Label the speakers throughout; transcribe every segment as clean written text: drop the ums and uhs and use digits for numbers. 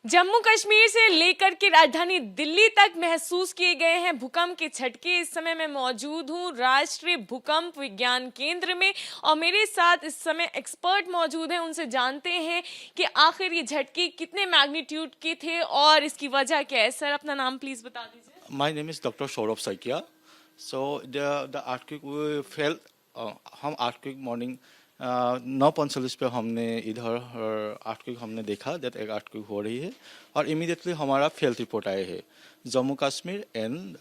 Speaker 1: जम्मू कश्मीर से लेकर के राजधानी दिल्ली तक महसूस किए गए हैं भूकंप के झटके। इस समय मैं मौजूद हूं राष्ट्रीय भूकंप विज्ञान केंद्र में और मेरे साथ इस समय एक्सपर्ट मौजूद हैं। उनसे जानते हैं कि आखिर ये झटके कितने मैग्नीट्यूड के थे और इसकी वजह क्या है। सर, अपना नाम प्लीज बता दीजिए।
Speaker 2: My name is Dr. Saurabh Saikia. So the earthquake we felt हम earthquake morning 9:45 पे हमने इधर earthquake हमने देखा that एक earthquake हो रही है और immediately हमारा failed report आए हैं जम्मू कश्मीर एंड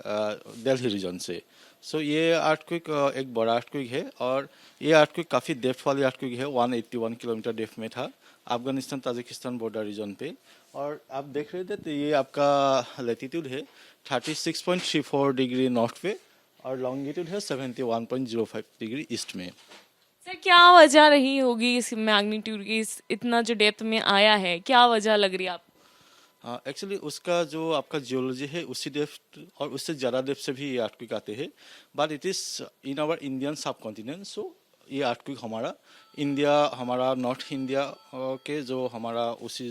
Speaker 2: दिल्ली रीजन से। सो ये earthquake एक बड़ा earthquake है और ये earthquake काफ़ी डेप्थ वाली earthquake है। 181 किलोमीटर डेप्थ में था अफगानिस्तान ताजिकिस्तान बॉर्डर रीजन पे। और आप देख रहे थे तो ये आपका लैटिट्यूड है 36.34 डिग्री नॉर्थ पे और लॉन्गिट्यूड है 71.05 डिग्री ईस्ट में।
Speaker 1: सर, क्या वजह रही होगी इस मैग्नीट्यूड की, इतना जो डेप्थ में आया है, क्या वजह लग रही है आपको?
Speaker 2: एक्चुअली उसका जो आपका जियोलॉजी है उसी डेप्थ और उससे ज़्यादा डेप्थ से भी ये earthquake आते हैं, but it is in our Indian subcontinent. So ये earthquake हमारा इंडिया, हमारा नॉर्थ इंडिया के जो हमारा उसी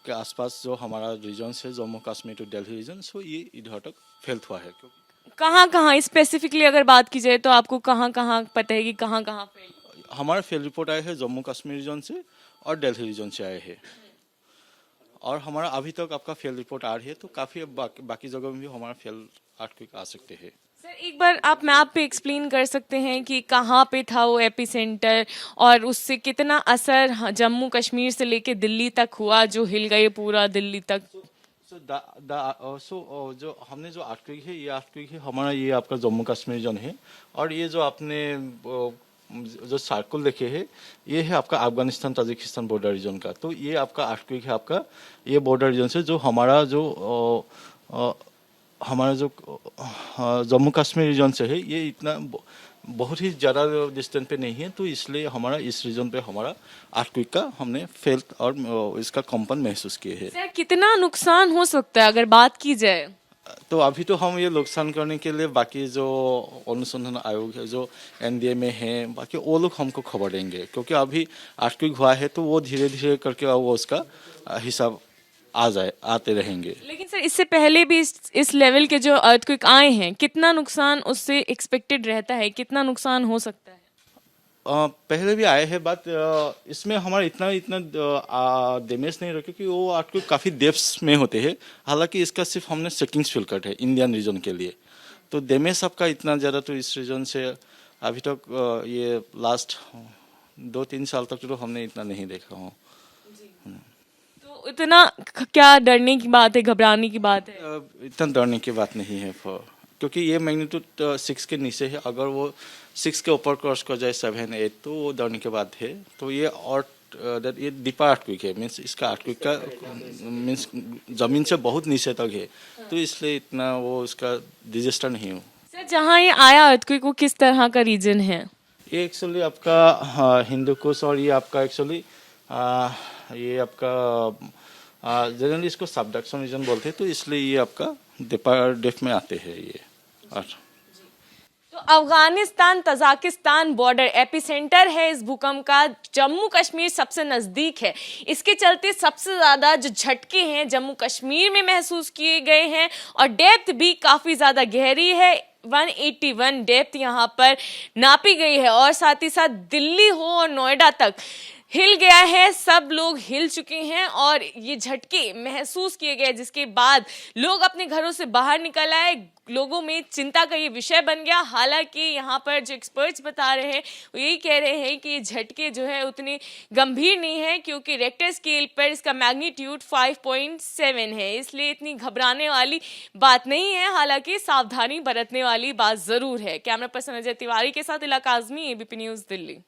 Speaker 2: के आसपास जो हमारा रीजन है जम्मू कश्मीर टू दिल्ली रीजन, सो ये इधर तक फेल हुआ है।
Speaker 1: कहाँ स्पेसिफिकली अगर बात की जाए तो आपको कहाँ पता है कि कहाँ फेल?
Speaker 2: हमारा फेल रिपोर्ट आए हैं जम्मू कश्मीर रीजन से और दिल्ली रीजन से आए हैं और हमारा अभी तक आपका फेल रिपोर्ट आ रही है, तो काफ़ी बाकी जगह में भी हमारा फेल earthquake आ सकते हैं।
Speaker 1: सर, एक बार आप मैप पे एक्सप्लेन कर सकते हैं कि कहाँ पे था वो एपिसेंटर और उससे कितना असर जम्मू कश्मीर से लेके दिल्ली तक हुआ, जो हिल गए पूरा दिल्ली तक?
Speaker 2: जो हमने जो earthquake है ये earthquake है हमारा, ये आपका जम्मू कश्मीर रीजन है और ये जो आपने जो सर्कल देखे है ये है आपका अफगानिस्तान ताजिकिस्तान बॉर्डर रीजन का। तो ये आपका earthquake है आपका ये बॉर्डर रीजन से, जो हमारा जो जम्मू कश्मीर रीजन से है ये इतना बहुत ही ज़्यादा डिस्टेंस पे नहीं है, तो इसलिए हमारा इस रीजन पे हमारा earthquake का हमने फेल और इसका कंपन महसूस किए हैं।
Speaker 1: सर, कितना नुकसान हो सकता है अगर बात की जाए?
Speaker 2: तो अभी तो हम ये नुकसान करने के लिए बाकी जो अनुसंधान आयोग है जो एनडीए में है बाकी वो लोग हमको खबर देंगे, क्योंकि अभी earthquake हुआ है तो वो धीरे धीरे करके वो उसका हिसाब आते रहेंगे।
Speaker 1: लेकिन सर, इससे पहले भी इस लेवल के जो अर्थक्वेक आए हैं, कितना नुकसान उससे एक्सपेक्टेड रहता है, कितना नुकसान हो सकता है?
Speaker 2: पहले भी आए हैं, बट इसमें हमारा इतना डैमेज नहीं रखे कि वो earthquake काफ़ी डेप्थ में होते हैं। हालांकि इसका सिर्फ हमने सेटिंग्स फिल करते हैं इंडियन रीजन के लिए, तो डैमेज आपका इतना ज़्यादा तो इस रीजन से अभी तक ये लास्ट 2-3 साल तक तो हमने इतना नहीं देखा हूँ।
Speaker 1: तो इतना क्या डरने की बात है, घबराने की बात है?
Speaker 2: इतना डरने की बात नहीं है, क्योंकि ये मैग्नीट्यूड 6 के नीचे है। अगर वो 6 के ऊपर क्रॉस कर जाए 7-8 तो वो डरने के बात है। तो ये और ये डीपर earthquake है, मीन्स इसका earthquake का मीन्स जमीन से बहुत नीचे तक है, तो इसलिए इतना वो उसका डिजास्टर नहीं हो।
Speaker 1: सर, जहाँ ये आया अर्थक्वेक वो किस तरह का रीजन है?
Speaker 2: ये एक्चुअली आपका हिंदू कुश और ये आपका एक्चुअली ये आपका जनरली इसको सबडक्शन रीजन बोलते हैं, तो इसलिए ये आपका डेप्थ में आते हैं ये।
Speaker 1: तो अफगानिस्तान तजाकिस्तान बॉर्डर एपिसेंटर है इस भूकंप का। जम्मू कश्मीर सबसे नजदीक है, इसके चलते सबसे ज्यादा जो झटके हैं जम्मू कश्मीर में महसूस किए गए हैं और डेप्थ भी काफी ज्यादा गहरी है। 181 डेप्थ यहाँ पर नापी गई है और साथ ही साथ दिल्ली हो और नोएडा तक हिल गया है, सब लोग हिल चुके हैं और ये झटके महसूस किए गए, जिसके बाद लोग अपने घरों से बाहर निकल आए। लोगों में चिंता का ये विषय बन गया। हालांकि यहाँ पर जो एक्सपर्ट्स बता रहे हैं वो यही कह रहे हैं कि ये झटके जो है उतने गंभीर नहीं है, क्योंकि रेक्टर स्केल पर इसका मैग्नीट्यूड 5.7 है, इसलिए इतनी घबराने वाली बात नहीं है। हालांकि सावधानी बरतने वाली बात जरूर है। कैमरा पर्सन अजय तिवारी के साथ इलाका आजमी, एबीपी न्यूज दिल्ली।